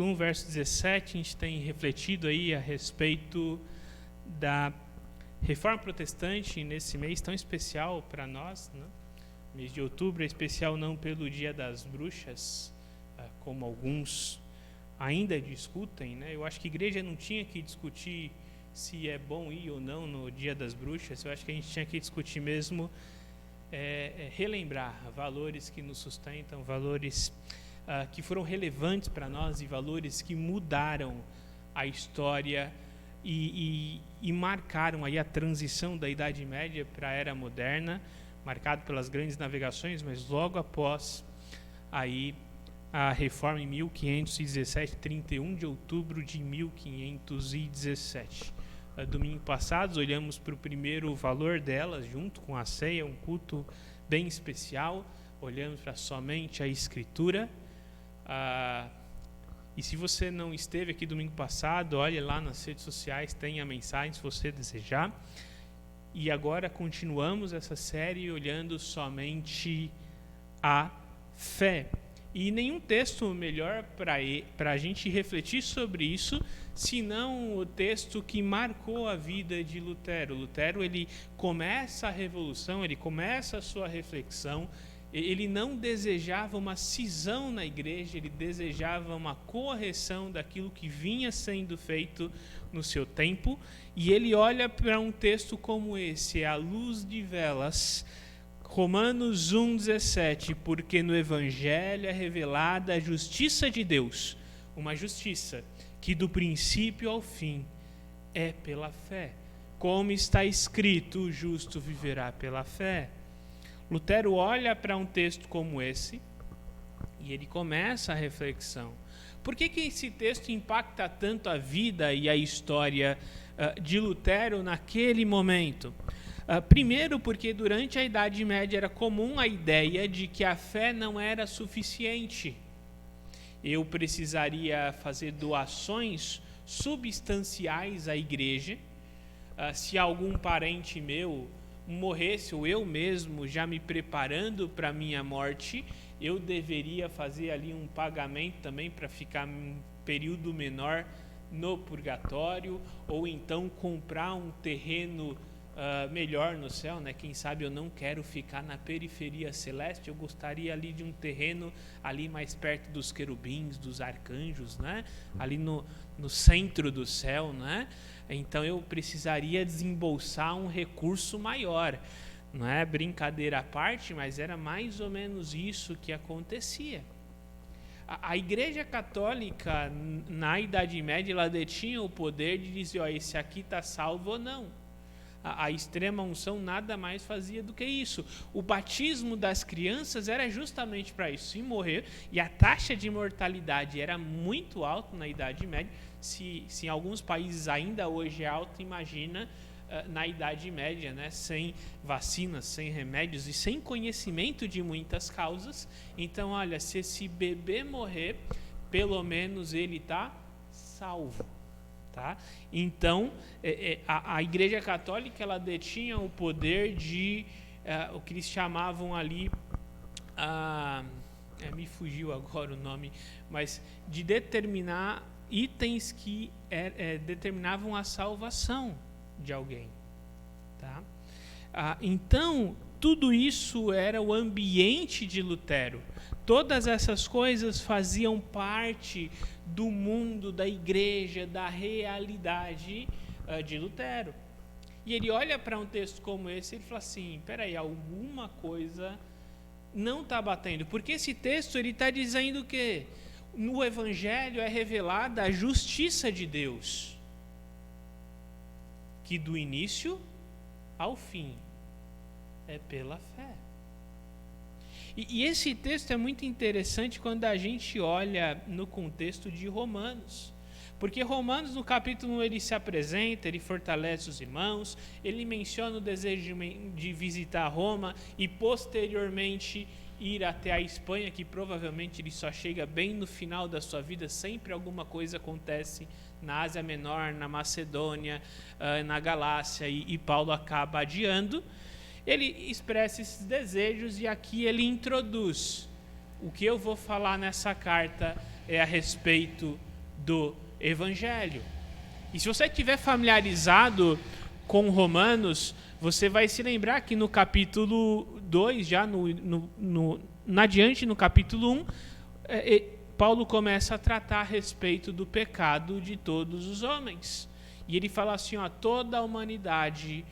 1, verso 17, a gente tem refletido aí a respeito da Reforma Protestante nesse mês tão especial para nós, né? O mês de outubro é especial não pelo Dia das Bruxas, como alguns ainda discutem, né? Eu acho que a igreja não tinha que discutir se é bom ir ou não no Dia das Bruxas. Eu acho que a gente tinha que discutir mesmo, relembrar valores que nos sustentam, valores que foram relevantes para nós e valores que mudaram a história e marcaram aí a transição da Idade Média para a Era Moderna, marcado pelas grandes navegações, mas logo após aí a Reforma em 1517, 31 de outubro de 1517. Domingo passado, olhamos para o primeiro valor delas, junto com a ceia, um culto bem especial. Olhamos para somente a Escritura. E se você não esteve aqui domingo passado, olhe lá nas redes sociais, tem a mensagem se você desejar. E agora continuamos essa série olhando somente a fé. E nenhum texto melhor para a gente refletir sobre isso, senão o texto que marcou a vida de Lutero. Lutero, ele começa a revolução, ele começa a sua reflexão. Ele não desejava uma cisão na igreja, ele desejava uma correção daquilo que vinha sendo feito no seu tempo. E ele olha para um texto como esse, à luz de velas, Romanos 1,17, porque no Evangelho é revelada a justiça de Deus, uma justiça que do princípio ao fim é pela fé. Como está escrito, o justo viverá pela fé. Lutero olha para um texto como esse e ele começa a reflexão. Por que esse texto impacta tanto a vida e a história de Lutero naquele momento? Primeiro, porque durante a Idade Média era comum a ideia de que a fé não era suficiente. Eu precisaria fazer doações substanciais à igreja. Se algum parente meu morresse, ou eu mesmo já me preparando para a minha morte, eu deveria fazer ali um pagamento também para ficar um período menor no purgatório, ou então comprar um terreno melhor no céu, né? Quem sabe eu não quero ficar na periferia celeste, eu gostaria ali de um terreno ali mais perto dos querubins, dos arcanjos, né? Ali no centro do céu, né? Então eu precisaria desembolsar um recurso maior. Não é brincadeira à parte, mas era mais ou menos isso que acontecia. A Igreja Católica, na Idade Média, ela detinha o poder de dizer, esse aqui está salvo ou não. A extrema unção nada mais fazia do que isso. O batismo das crianças era justamente para isso. Se morrer, e a taxa de mortalidade era muito alta na Idade Média, se em alguns países ainda hoje é alta, imagina na Idade Média, né? Sem vacinas, sem remédios e sem conhecimento de muitas causas. Então, olha, se esse bebê morrer, pelo menos ele está salvo. Tá? Então, a Igreja Católica ela detinha o poder de o que eles chamavam ali, me fugiu agora o nome, mas de determinar itens que determinavam a salvação de alguém. Tá? Então, tudo isso era o ambiente de Lutero. Todas essas coisas faziam parte do mundo, da igreja, da realidade de Lutero. E ele olha para um texto como esse e ele fala assim, espera aí, alguma coisa não está batendo. Porque esse texto está dizendo que no Evangelho é revelada a justiça de Deus, que do início ao fim é pela fé. E esse texto é muito interessante quando a gente olha no contexto de Romanos. Porque Romanos, no capítulo 1, ele se apresenta, ele fortalece os irmãos, ele menciona o desejo de visitar Roma e, posteriormente, ir até a Espanha, que provavelmente ele só chega bem no final da sua vida. Sempre alguma coisa acontece na Ásia Menor, na Macedônia, na Galácia, e Paulo acaba adiando. Ele expressa esses desejos e aqui ele introduz. O que eu vou falar nessa carta é a respeito do Evangelho. E se você estiver familiarizado com Romanos, você vai se lembrar que no capítulo 2, já adiante no capítulo 1, Paulo começa a tratar a respeito do pecado de todos os homens. E ele fala assim, toda a humanidade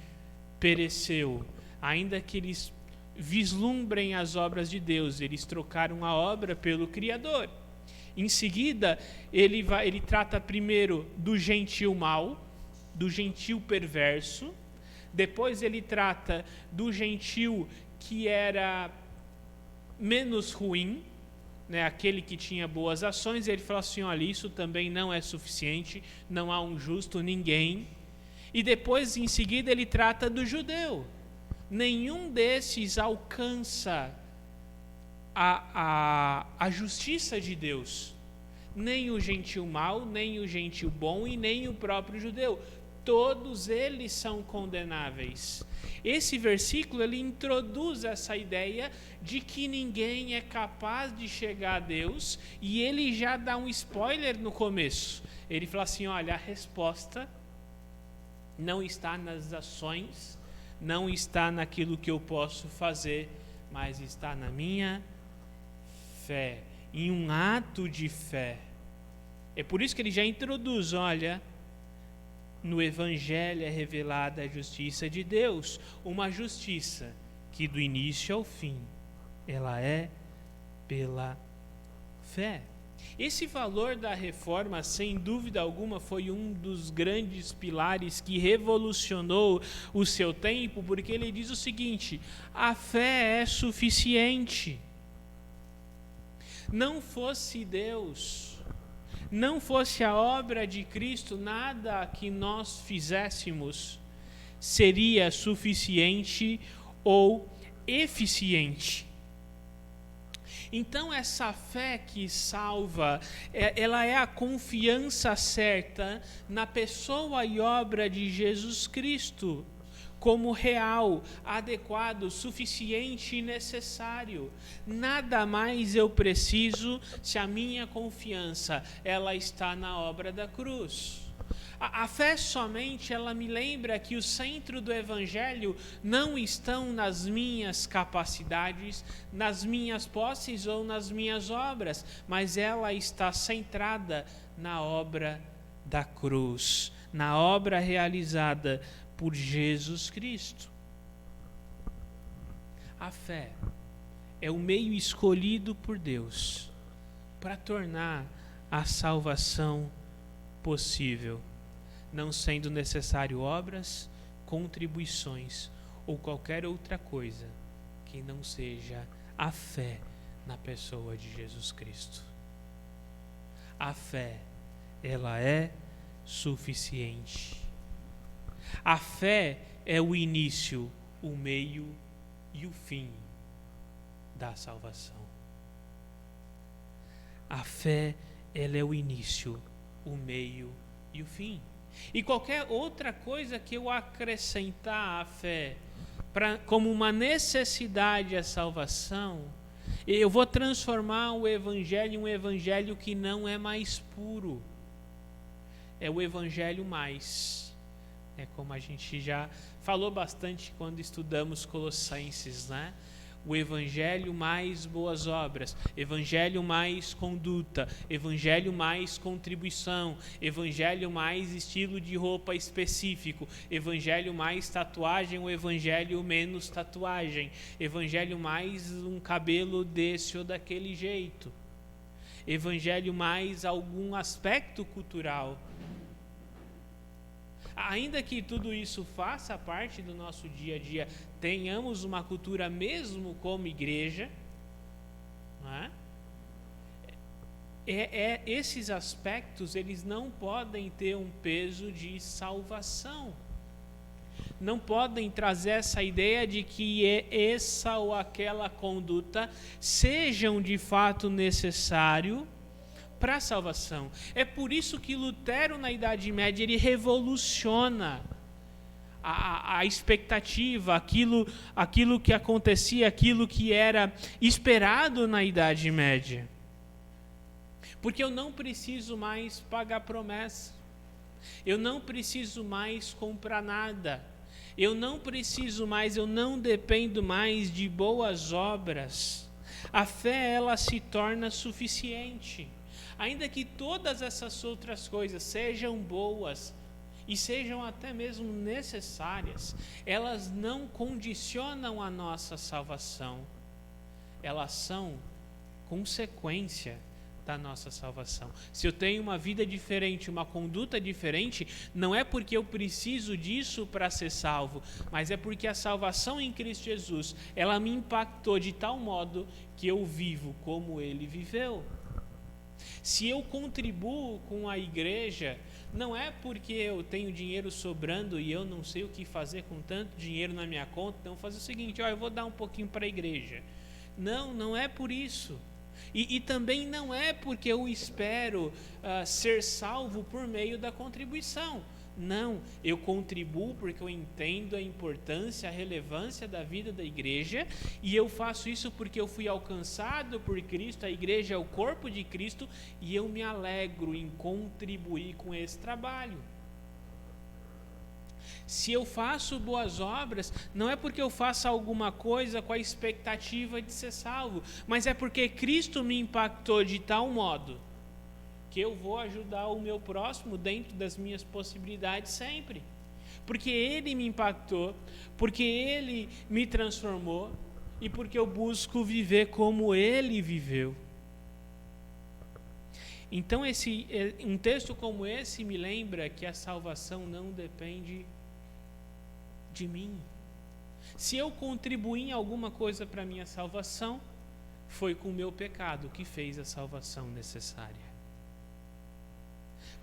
pereceu, ainda que eles vislumbrem as obras de Deus, eles trocaram a obra pelo Criador. Em seguida, ele trata primeiro do gentil mau, do gentil perverso, depois ele trata do gentil que era menos ruim, né, aquele que tinha boas ações, e ele fala assim, olha, isso também não é suficiente, não há um justo ninguém. E depois, em seguida, ele trata do judeu. Nenhum desses alcança a justiça de Deus. Nem o gentil mau, nem o gentil bom e nem o próprio judeu. Todos eles são condenáveis. Esse versículo ele introduz essa ideia de que ninguém é capaz de chegar a Deus, e ele já dá um spoiler no começo. Ele fala assim, olha, a resposta não está nas ações, não está naquilo que eu posso fazer, mas está na minha fé, em um ato de fé. É por isso que ele já introduz, olha, no Evangelho é revelada a justiça de Deus, uma justiça que do início ao fim, ela é pela fé. Esse valor da reforma, sem dúvida alguma, foi um dos grandes pilares que revolucionou o seu tempo, porque ele diz o seguinte: a fé é suficiente. Não fosse Deus, não fosse a obra de Cristo, nada que nós fizéssemos seria suficiente ou eficiente. Então essa fé que salva, ela é a confiança certa na pessoa e obra de Jesus Cristo, como real, adequado, suficiente e necessário. Nada mais eu preciso se a minha confiança ela está na obra da cruz. A fé somente, ela me lembra que o centro do Evangelho não estão nas minhas capacidades, nas minhas posses ou nas minhas obras, mas ela está centrada na obra da cruz, na obra realizada por Jesus Cristo. A fé é o meio escolhido por Deus para tornar a salvação possível, não sendo necessário obras, contribuições ou qualquer outra coisa que não seja a fé na pessoa de Jesus Cristo. A fé, ela é suficiente. A fé é o início, o meio e o fim da salvação. A fé, ela é o início, o meio e o fim. E qualquer outra coisa que eu acrescentar à fé como uma necessidade à salvação, eu vou transformar o Evangelho em um Evangelho que não é mais puro. É o Evangelho mais. É como a gente já falou bastante quando estudamos Colossenses, né? O Evangelho mais boas obras, Evangelho mais conduta, Evangelho mais contribuição, Evangelho mais estilo de roupa específico, Evangelho mais tatuagem ou Evangelho menos tatuagem, Evangelho mais um cabelo desse ou daquele jeito, Evangelho mais algum aspecto cultural. Ainda que tudo isso faça parte do nosso dia a dia, tenhamos uma cultura mesmo como igreja, não é? Esses aspectos, eles não podem ter um peso de salvação. Não podem trazer essa ideia de que essa ou aquela conduta sejam de fato necessário para a salvação. É por isso que Lutero, na Idade Média, ele revoluciona a expectativa, aquilo que acontecia, aquilo que era esperado na Idade Média. Porque eu não preciso mais pagar promessa. Eu não preciso mais comprar nada. Eu não dependo mais de boas obras. A fé, ela se torna suficiente. Ainda que todas essas outras coisas sejam boas e sejam até mesmo necessárias, elas não condicionam a nossa salvação. Elas são consequência da nossa salvação. Se eu tenho uma vida diferente, uma conduta diferente, não é porque eu preciso disso para ser salvo, mas é porque a salvação em Cristo Jesus, ela me impactou de tal modo que eu vivo como Ele viveu. Se eu contribuo com a igreja, não é porque eu tenho dinheiro sobrando e eu não sei o que fazer com tanto dinheiro na minha conta, então fazer o seguinte, eu vou dar um pouquinho para a igreja. Não é por isso. E também não é porque eu espero ser salvo por meio da contribuição. Não, eu contribuo porque eu entendo a importância, a relevância da vida da igreja, e eu faço isso porque eu fui alcançado por Cristo, a igreja é o corpo de Cristo, e eu me alegro em contribuir com esse trabalho. Se eu faço boas obras, não é porque eu faça alguma coisa com a expectativa de ser salvo, mas é porque Cristo me impactou de tal modo que eu vou ajudar o meu próximo dentro das minhas possibilidades sempre. Porque Ele me impactou, porque Ele me transformou e porque eu busco viver como Ele viveu. Então um texto como esse me lembra que a salvação não depende de mim. Se eu contribuí em alguma coisa para a minha salvação, foi com o meu pecado que fez a salvação necessária.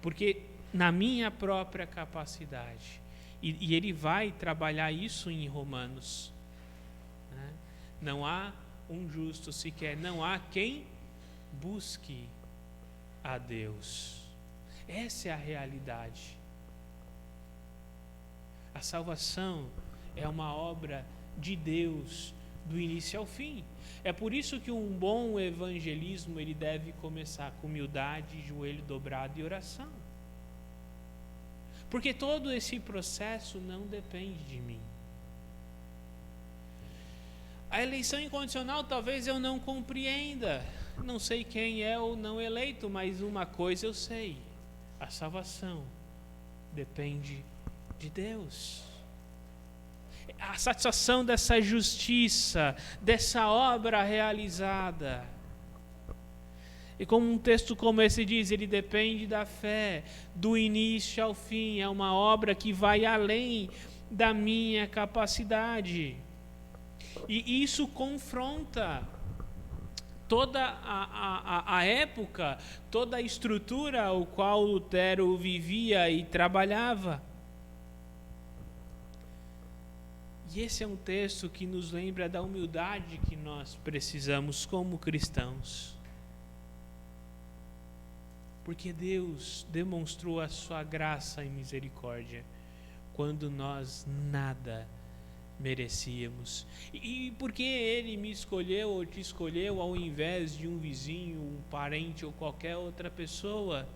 Porque na minha própria capacidade, e ele vai trabalhar isso em Romanos, né? Não há um justo sequer, não há quem busque a Deus. Essa é a realidade. A salvação é uma obra de Deus do início ao fim. É por isso que um bom evangelismo ele deve começar com humildade, joelho dobrado e oração. Porque todo esse processo não depende de mim. A eleição incondicional talvez eu não compreenda. Não sei quem é o não eleito, mas uma coisa eu sei: a salvação depende de Deus. A satisfação dessa justiça, dessa obra realizada. E como um texto como esse diz, ele depende da fé, do início ao fim. É uma obra que vai além da minha capacidade. E isso confronta toda a época, toda a estrutura ao qual Lutero vivia e trabalhava. E esse é um texto que nos lembra da humildade que nós precisamos como cristãos. Porque Deus demonstrou a sua graça e misericórdia quando nós nada merecíamos. E porque Ele me escolheu ou te escolheu ao invés de um vizinho, um parente ou qualquer outra pessoa,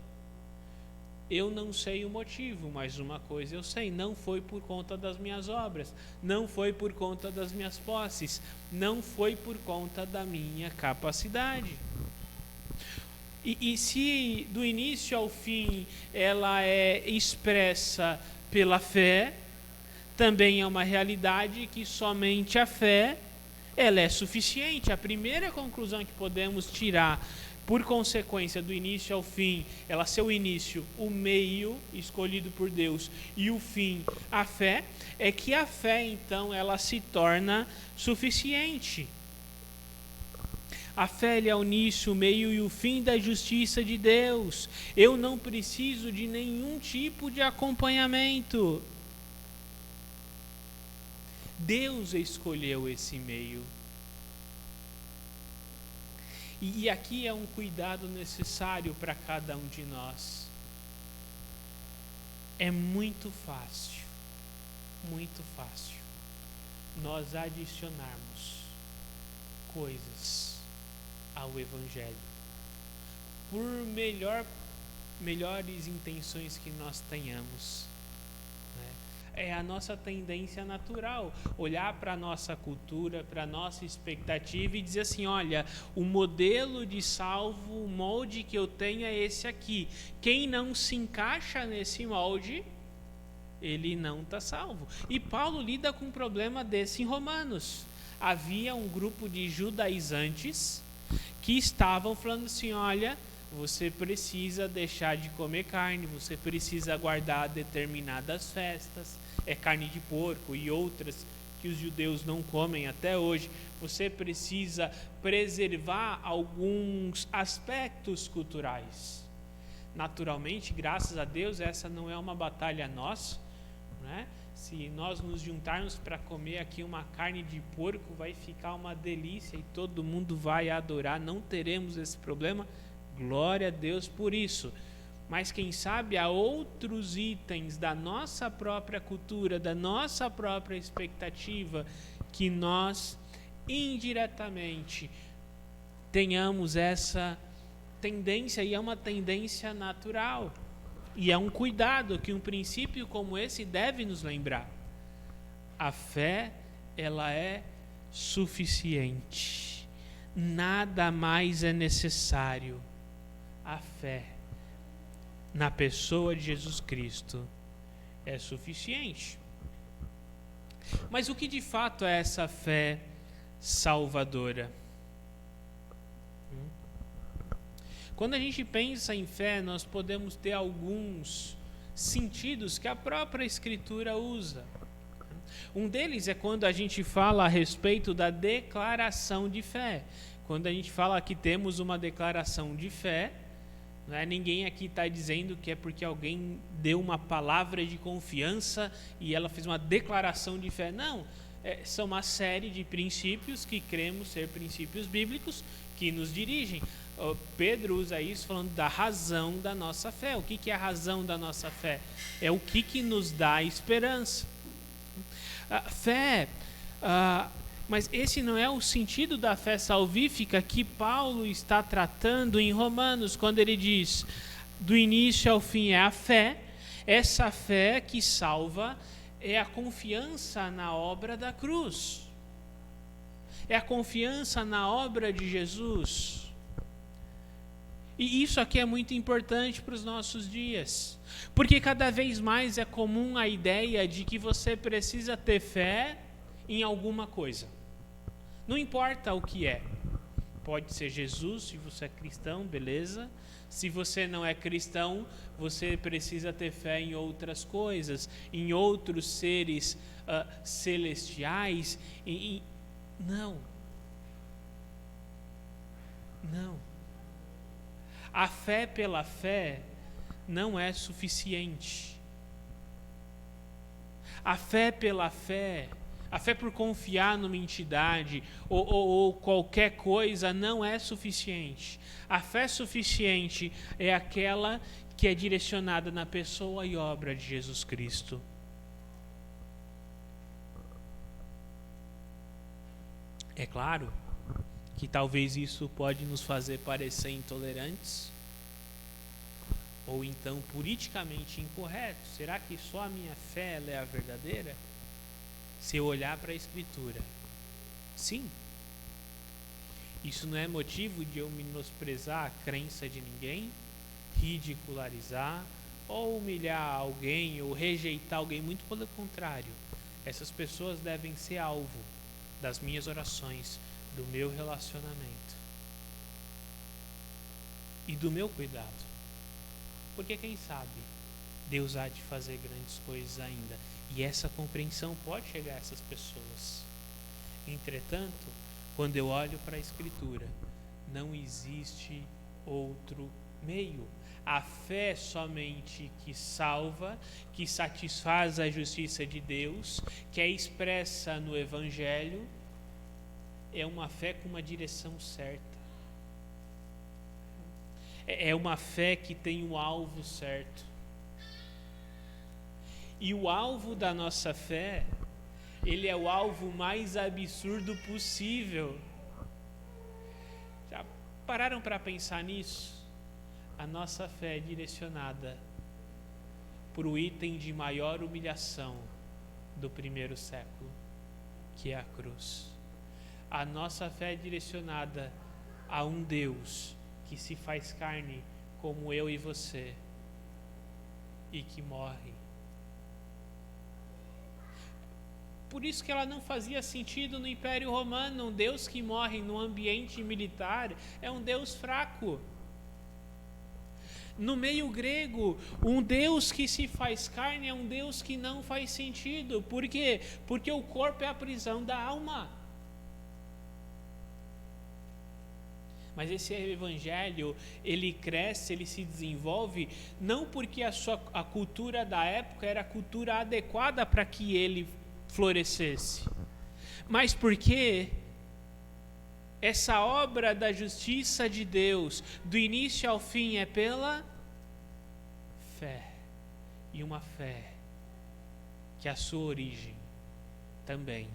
eu não sei o motivo, mas uma coisa eu sei: não foi por conta das minhas obras, não foi por conta das minhas posses, não foi por conta da minha capacidade. E se do início ao fim ela é expressa pela fé, também é uma realidade que somente a fé ela é suficiente. A primeira conclusão que podemos tirar por consequência do início ao fim, ela ser o início, o meio escolhido por Deus e o fim, a fé, é que a fé então ela se torna suficiente. A fé é o início, o meio e o fim da justiça de Deus. Eu não preciso de nenhum tipo de acompanhamento. Deus escolheu esse meio. E aqui é um cuidado necessário para cada um de nós. É muito fácil nós adicionarmos coisas ao Evangelho. por melhores intenções que nós tenhamos. É a nossa tendência natural, olhar para a nossa cultura, para a nossa expectativa e dizer assim, olha, o modelo de salvo, o molde que eu tenho é esse aqui. Quem não se encaixa nesse molde, ele não está salvo. E Paulo lida com um problema desse em Romanos. Havia um grupo de judaizantes que estavam falando assim, olha, você precisa deixar de comer carne, você precisa guardar determinadas festas, carne de porco e outras que os judeus não comem até hoje. Você precisa preservar alguns aspectos culturais. Naturalmente, graças a Deus, essa não é uma batalha nossa, né? Se nós nos juntarmos para comer aqui uma carne de porco, vai ficar uma delícia e todo mundo vai adorar, não teremos esse problema. Glória a Deus por isso. Mas quem sabe há outros itens da nossa própria cultura, da nossa própria expectativa, que nós indiretamente tenhamos essa tendência, e é uma tendência natural. E é um cuidado que um princípio como esse deve nos lembrar. A fé, ela é suficiente. Nada mais é necessário. A fé na pessoa de Jesus Cristo é suficiente. Mas o que de fato é essa fé salvadora? Quando a gente pensa em fé, nós podemos ter alguns sentidos que a própria Escritura usa. Um deles é quando a gente fala a respeito da declaração de fé. Quando a gente fala que temos uma declaração de fé, ninguém aqui está dizendo que é porque alguém deu uma palavra de confiança e ela fez uma declaração de fé. Não, são uma série de princípios que cremos ser princípios bíblicos que nos dirigem. Pedro usa isso falando da razão da nossa fé. O que é a razão da nossa fé? É o que nos dá esperança. Fé, mas esse não é o sentido da fé salvífica que Paulo está tratando em Romanos, quando ele diz, do início ao fim é a fé. Essa fé que salva é a confiança na obra da cruz. É a confiança na obra de Jesus. E isso aqui é muito importante para os nossos dias, porque cada vez mais é comum a ideia de que você precisa ter fé em alguma coisa. Não importa o que é. Pode ser Jesus, se você é cristão, beleza. Se você não é cristão, você precisa ter fé em outras coisas, em outros seres celestiais. Não. A fé pela fé não é suficiente. A fé pela fé, a fé por confiar numa entidade ou qualquer coisa não é suficiente. A fé suficiente é aquela que é direcionada na pessoa e obra de Jesus Cristo. É claro que talvez isso pode nos fazer parecer intolerantes ou então politicamente incorretos. Será que só a minha fé ela é a verdadeira? Se eu olhar para a Escritura, sim. Isso não é motivo de eu menosprezar a crença de ninguém, ridicularizar ou humilhar alguém ou rejeitar alguém, muito pelo contrário. Essas pessoas devem ser alvo das minhas orações, do meu relacionamento e do meu cuidado, porque quem sabe Deus há de fazer grandes coisas ainda, e essa compreensão pode chegar a essas pessoas. Entretanto, quando eu olho para a Escritura, não existe outro meio. A fé somente que salva, que satisfaz a justiça de Deus, que é expressa no Evangelho, é uma fé com uma direção certa. É uma fé que tem um alvo certo. E o alvo da nossa fé, ele é o alvo mais absurdo possível. Já pararam para pensar nisso? A nossa fé é direcionada para o item de maior humilhação do primeiro século, que é a cruz. A nossa fé é direcionada a um Deus que se faz carne como eu e você e que morre. Por isso que ela não fazia sentido no Império Romano. Um Deus que morre num ambiente militar é um Deus fraco. No meio grego, um Deus que se faz carne é um Deus que não faz sentido. Por quê? Porque o corpo é a prisão da alma. Mas esse evangelho, ele cresce, ele se desenvolve, não porque a cultura da época era a cultura adequada para que ele florescesse, mas porque essa obra da justiça de Deus, do início ao fim, é pela fé. E uma fé que a sua origem também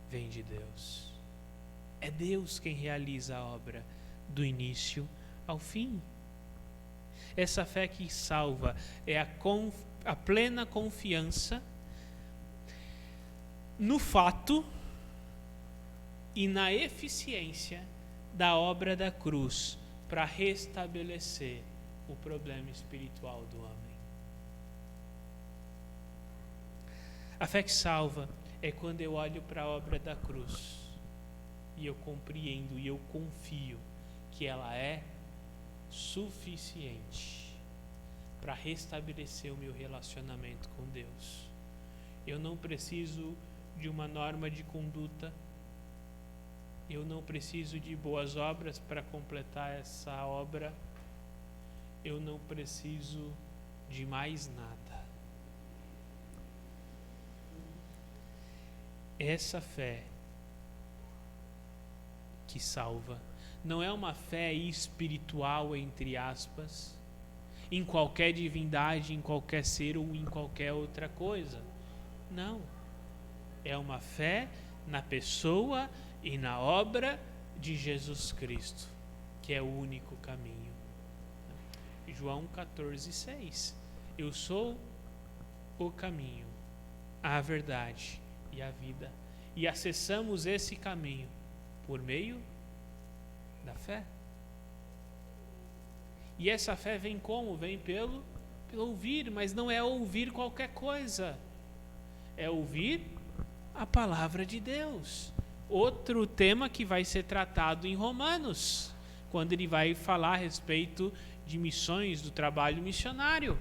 vem de Deus. É Deus quem realiza a obra do início ao fim. Essa fé que salva é a plena confiança no fato e na eficiência da obra da cruz para restabelecer o problema espiritual do homem. A fé que salva é quando eu olho para a obra da cruz e eu compreendo e eu confio que ela é suficiente para restabelecer o meu relacionamento com Deus. Eu não preciso de uma norma de conduta, eu não preciso de boas obras para completar essa obra, eu não preciso de mais nada. Essa fé que salva não é uma fé espiritual, entre aspas, em qualquer divindade, em qualquer ser ou em qualquer outra coisa. Não. É uma fé na pessoa e na obra de Jesus Cristo, que é o único caminho. João 14:6. Eu sou o caminho, a verdade e a vida. E acessamos esse caminho por meio da fé. E essa fé vem como? Vem pelo ouvir, mas não é ouvir qualquer coisa. É ouvir a palavra de Deus. Outro tema que vai ser tratado em Romanos, quando ele vai falar a respeito de missões, do trabalho missionário.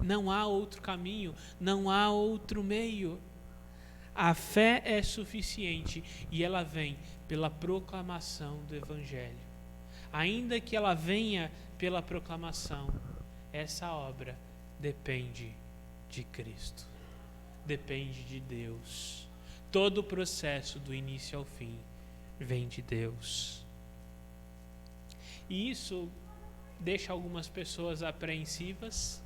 Não há outro caminho, não há outro meio. A fé é suficiente e ela vem pela proclamação do Evangelho. Ainda que ela venha pela proclamação, essa obra depende de Cristo, depende de Deus. Todo o processo do início ao fim vem de Deus. E isso deixa algumas pessoas apreensivas,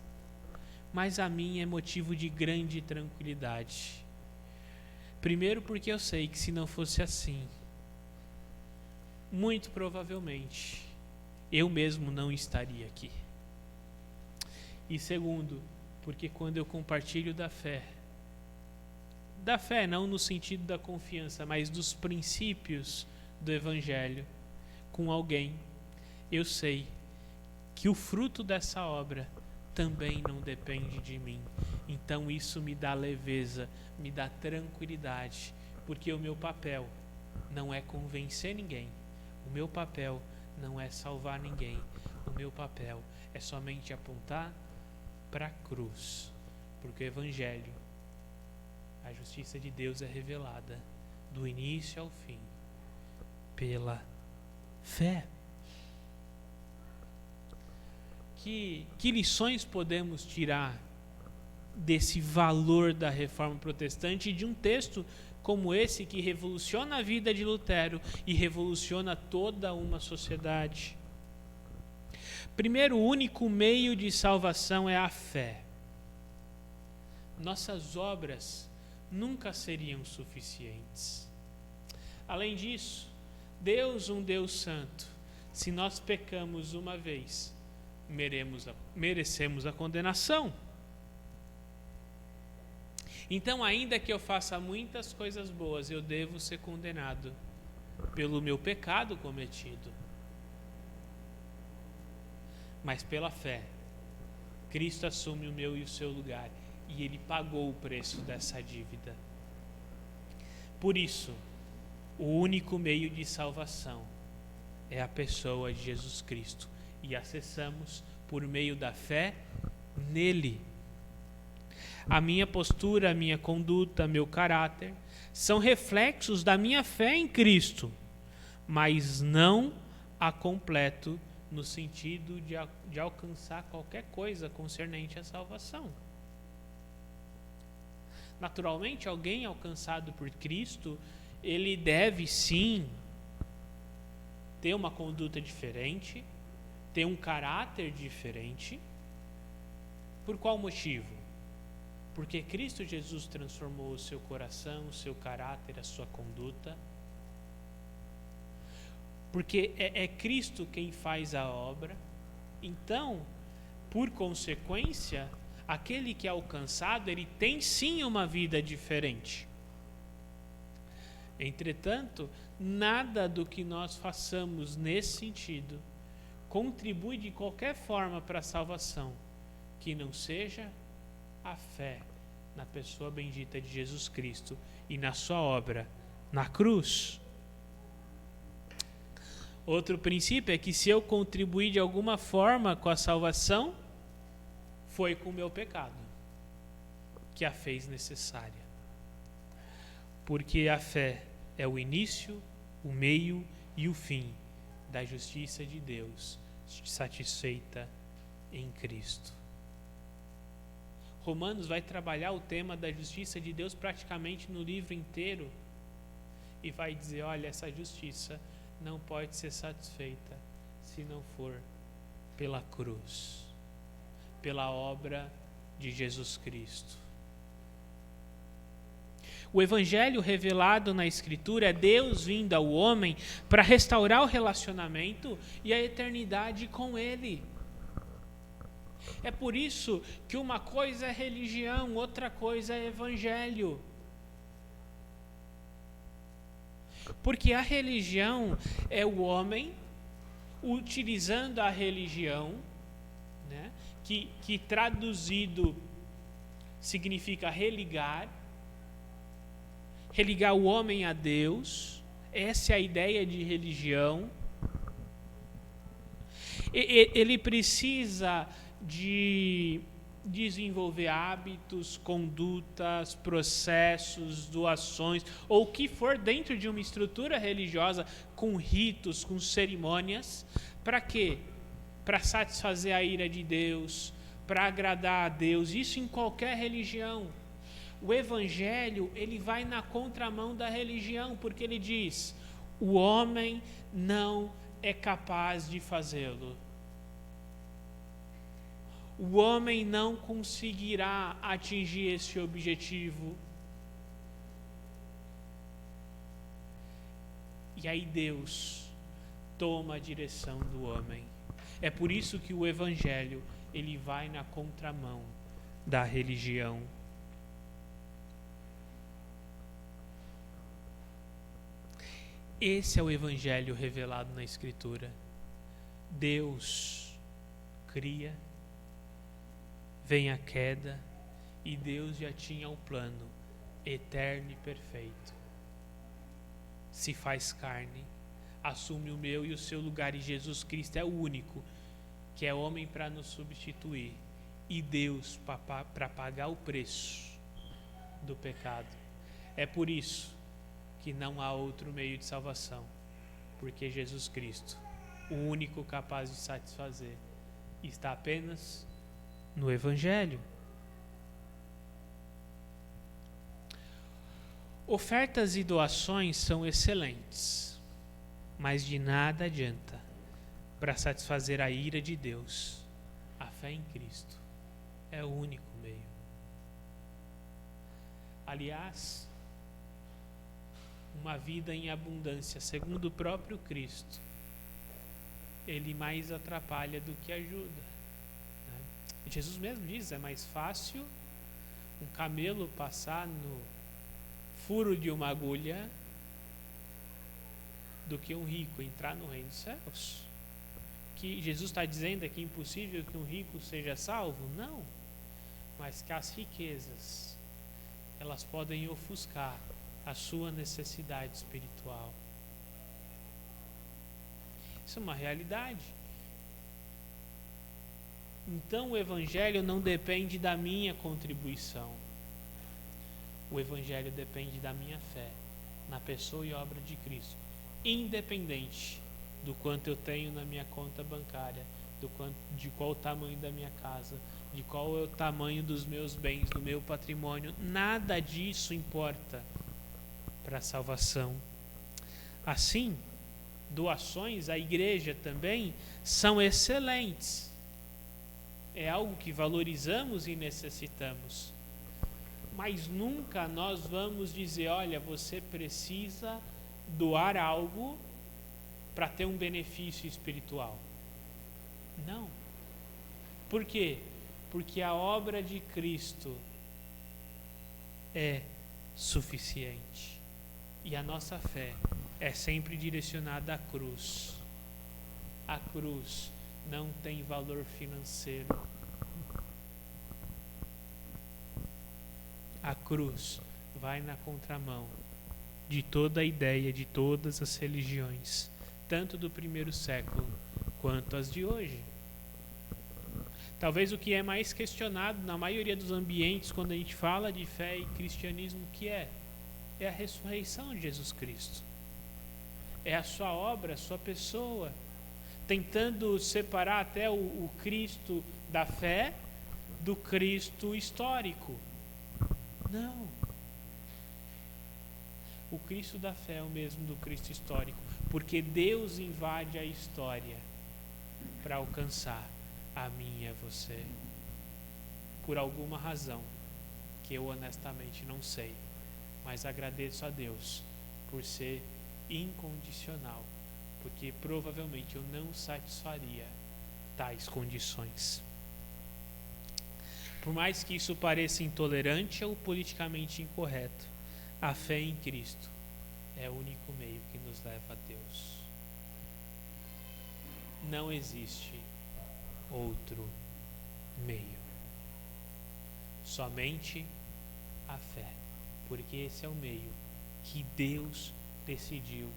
mas a mim é motivo de grande tranquilidade. Primeiro porque eu sei que se não fosse assim, muito provavelmente eu mesmo não estaria aqui. E segundo, porque quando eu compartilho da fé não no sentido da confiança, mas dos princípios do Evangelho com alguém, eu sei que o fruto dessa obra também não depende de mim. Então isso me dá leveza, me dá tranquilidade, porque o meu papel não é convencer ninguém, o meu papel não é salvar ninguém, o meu papel é somente apontar para a cruz, porque o Evangelho, a justiça de Deus é revelada do início ao fim pela fé. Que lições podemos tirar desse valor da Reforma Protestante e de um texto como esse que revoluciona a vida de Lutero e revoluciona toda uma sociedade? Primeiro, o único meio de salvação é a fé. Nossas obras nunca seriam suficientes. Além disso, Deus, um Deus santo, Se nós pecamos uma vez, merecemos a condenação. Então, ainda que eu faça muitas coisas boas, eu devo ser condenado pelo meu pecado cometido. Mas pela fé, Cristo assume o meu e o seu lugar, e Ele pagou o preço dessa dívida. Por isso, o único meio de salvação é a pessoa de Jesus Cristo, e acessamos por meio da fé nele. A minha postura, a minha conduta, meu caráter são reflexos da minha fé em Cristo, mas não a completo no sentido de alcançar qualquer coisa concernente à salvação. Naturalmente, alguém alcançado por Cristo, ele deve sim ter uma conduta diferente, ter um caráter diferente. Por qual motivo? Porque Cristo Jesus transformou o seu coração, o seu caráter, a sua conduta. Porque é Cristo quem faz a obra. Então, por consequência, aquele que é alcançado, ele tem sim uma vida diferente. Entretanto, nada do que nós façamos nesse sentido contribui de qualquer forma para a salvação, que não seja a fé na pessoa bendita de Jesus Cristo e na sua obra na cruz. Outro princípio é que se eu contribuir de alguma forma com a salvação, foi com o meu pecado que a fez necessária. Porque a fé é o início, o meio e o fim da justiça de Deus satisfeita em Cristo. Romanos vai trabalhar o tema da justiça de Deus praticamente no livro inteiro e vai dizer, olha, essa justiça não pode ser satisfeita se não for pela cruz, pela obra de Jesus Cristo. O evangelho revelado na Escritura é Deus vindo ao homem para restaurar o relacionamento e a eternidade com Ele. É por isso que uma coisa é religião, outra coisa é evangelho. Porque a religião é o homem utilizando a religião, né, que traduzido significa religar o homem a Deus. Essa é a ideia de religião. Ele precisa de desenvolver hábitos, condutas, processos, doações, ou o que for dentro de uma estrutura religiosa, com ritos, com cerimônias. Para quê? Para satisfazer a ira de Deus, para agradar a Deus. Isso em qualquer religião. O evangelho, ele vai na contramão da religião, porque ele diz, o homem não é capaz de fazê-lo. O homem não conseguirá atingir esse objetivo. E aí Deus toma a direção do homem. É por isso que o evangelho, ele vai na contramão da religião. Esse é o evangelho revelado na Escritura. Deus cria, vem a queda, e Deus já tinha um plano eterno e perfeito. Se faz carne, assume o meu e o seu lugar, e Jesus Cristo é o único que é homem para nos substituir, e Deus para pagar o preço do pecado. É por isso que não há outro meio de salvação, porque Jesus Cristo, o único capaz de satisfazer, está apenas no evangelho. Ofertas e doações são excelentes, mas de nada adianta para satisfazer a ira de Deus. A fé em Cristo é o único meio. Aliás, uma vida em abundância, segundo o próprio Cristo, ele mais atrapalha do que ajuda, né? Jesus mesmo diz, é mais fácil um camelo passar no furo de uma agulha do que um rico entrar no reino dos céus. Que Jesus está dizendo é que é impossível que um rico seja salvo? Não, mas que as riquezas elas podem ofuscar a sua necessidade espiritual. Isso é uma realidade. Então o Evangelho não depende da minha contribuição. O Evangelho depende da minha fé na pessoa e obra de Cristo, independente do quanto eu tenho na minha conta bancária, de qual o tamanho da minha casa, de qual é o tamanho dos meus bens, do meu patrimônio. Nada disso importa para a salvação. Assim, doações à igreja também são excelentes. É algo que valorizamos e necessitamos. Mas nunca nós vamos dizer, olha, você precisa doar algo para ter um benefício espiritual. Não. Por quê? Porque a obra de Cristo é suficiente. E a nossa fé é sempre direcionada à cruz. A cruz não tem valor financeiro. A cruz vai na contramão de toda a ideia de todas as religiões, tanto do primeiro século quanto as de hoje. Talvez o que é mais questionado na maioria dos ambientes quando a gente fala de fé e cristianismo, que é a ressurreição de Jesus Cristo. É a sua obra, a sua pessoa, tentando separar até o Cristo da fé do Cristo histórico. Não. O Cristo da fé é o mesmo do Cristo histórico, porque Deus invade a história para alcançar a mim e a você, por alguma razão que eu honestamente não sei, mas agradeço a Deus por ser incondicional, porque provavelmente eu não satisfaria tais condições. Por mais que isso pareça intolerante ou politicamente incorreto, a fé em Cristo é o único meio que nos leva a Deus. Não existe outro meio. Somente a fé, porque esse é o meio que Deus decidiu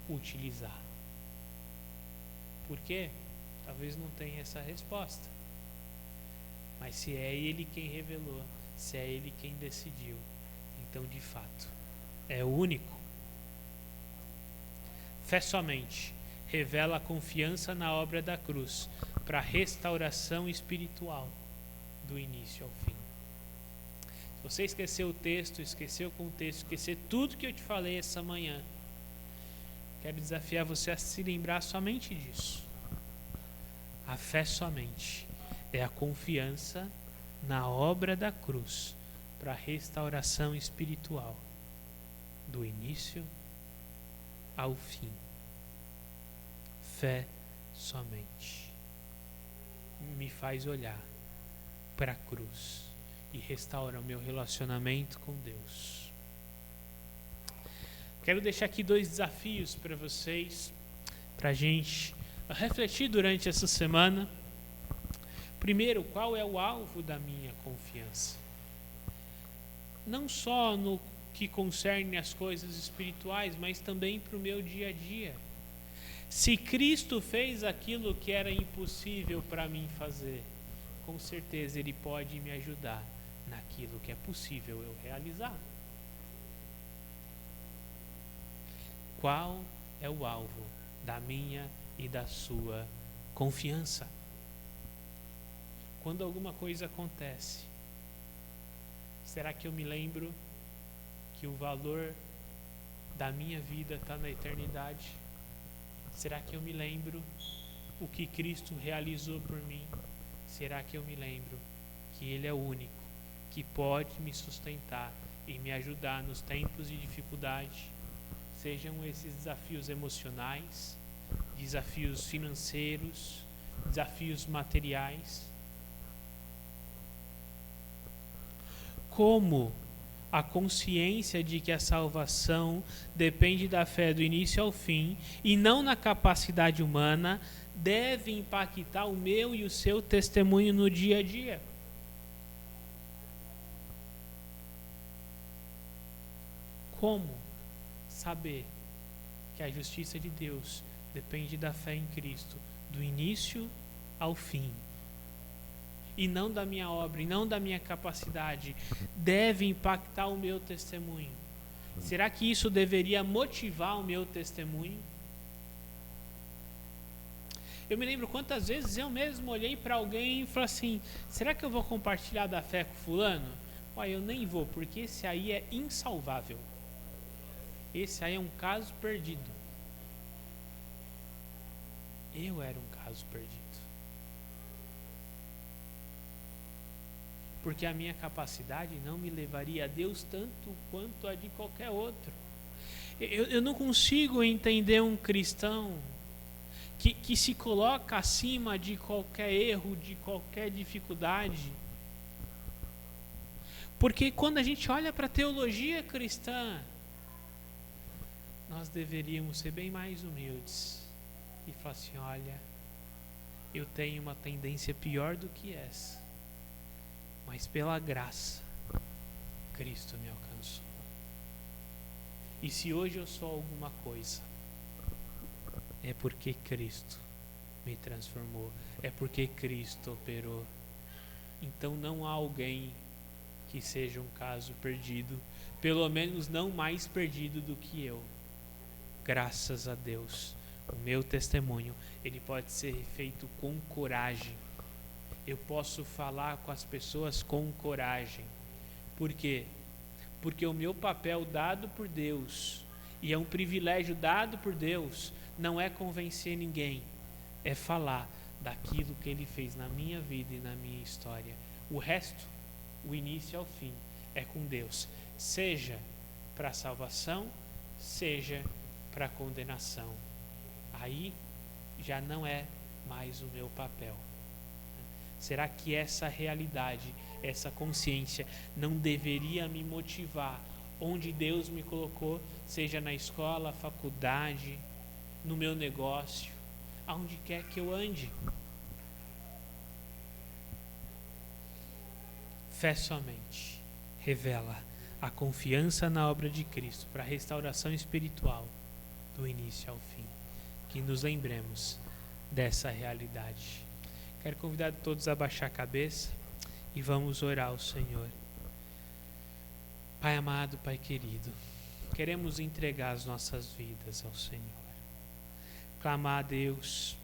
utilizar. Por quê? Talvez não tenha essa resposta. Mas se é Ele quem revelou, se é Ele quem decidiu, então de fato é o único. Fé somente revela a confiança na obra da cruz para a restauração espiritual do início ao fim. Se você esqueceu o texto, esqueceu o contexto, esqueceu tudo que eu te falei essa manhã, quero desafiar você a se lembrar somente disso. A fé somente é a confiança na obra da cruz para a restauração espiritual do início ao fim. Fé somente me faz olhar para a cruz e restaura o meu relacionamento com Deus. Quero deixar aqui 2 desafios para vocês, para a gente refletir durante essa semana. Primeiro, qual é o alvo da minha confiança? Não só no que concerne as coisas espirituais, mas também para o meu dia a dia. Se Cristo fez aquilo que era impossível para mim fazer, com certeza Ele pode me ajudar naquilo que é possível eu realizar. Qual é o alvo da minha e da sua confiança? Quando alguma coisa acontece, será que eu me lembro que o valor da minha vida está na eternidade? Será que eu me lembro o que Cristo realizou por mim? Será que eu me lembro que Ele é o único que pode me sustentar e me ajudar nos tempos de dificuldade? Sejam esses desafios emocionais, desafios financeiros, desafios materiais. Como a consciência de que a salvação depende da fé do início ao fim e não na capacidade humana deve impactar o meu e o seu testemunho no dia a dia. Como saber que a justiça de Deus depende da fé em Cristo, do início ao fim, e não da minha obra, e não da minha capacidade, deve impactar o meu testemunho? Será que isso deveria motivar o meu testemunho? Eu me lembro quantas vezes eu mesmo olhei para alguém e falei assim: será que eu vou compartilhar da fé com fulano? Olha, eu nem vou, porque esse aí é insalvável. Esse aí é um caso perdido. Eu era um caso perdido. Porque a minha capacidade não me levaria a Deus tanto quanto a de qualquer outro. Eu não consigo entender um cristão que se coloca acima de qualquer erro, de qualquer dificuldade. Porque quando a gente olha para a teologia cristã, nós deveríamos ser bem mais humildes e falar assim: olha, eu tenho uma tendência pior do que essa, mas pela graça, Cristo me alcançou. E se hoje eu sou alguma coisa, é porque Cristo me transformou, é porque Cristo operou. Então não há alguém que seja um caso perdido, pelo menos não mais perdido do que eu. Graças a Deus, o meu testemunho, ele pode ser feito com coragem. Eu posso falar com as pessoas com coragem. Por quê? Porque o meu papel dado por Deus, e é um privilégio dado por Deus, não é convencer ninguém, é falar daquilo que Ele fez na minha vida e na minha história. O resto, o início ao fim, é com Deus, seja para a salvação, seja para a condenação. Aí já não é mais o meu papel. Será que essa realidade, essa consciência não deveria me motivar onde Deus me colocou, seja na escola, faculdade, no meu negócio, aonde quer que eu ande? Fé somente revela a confiança na obra de Cristo para a restauração espiritual do início ao fim. Que nos lembremos dessa realidade. Quero convidar todos a baixar a cabeça e vamos orar ao Senhor. Pai amado, Pai querido, queremos entregar as nossas vidas ao Senhor. Clamar a Deus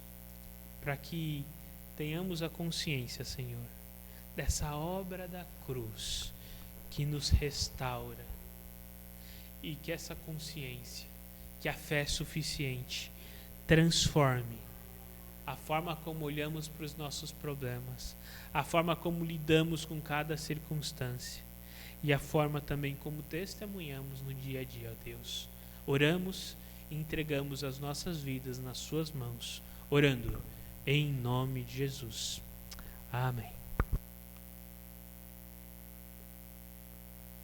para que tenhamos a consciência, Senhor, dessa obra da cruz que nos restaura, e que essa consciência, que a fé suficiente transforme a forma como olhamos para os nossos problemas, a forma como lidamos com cada circunstância e a forma também como testemunhamos no dia a dia, ó Deus. Oramos e entregamos as nossas vidas nas suas mãos, orando em nome de Jesus. Amém.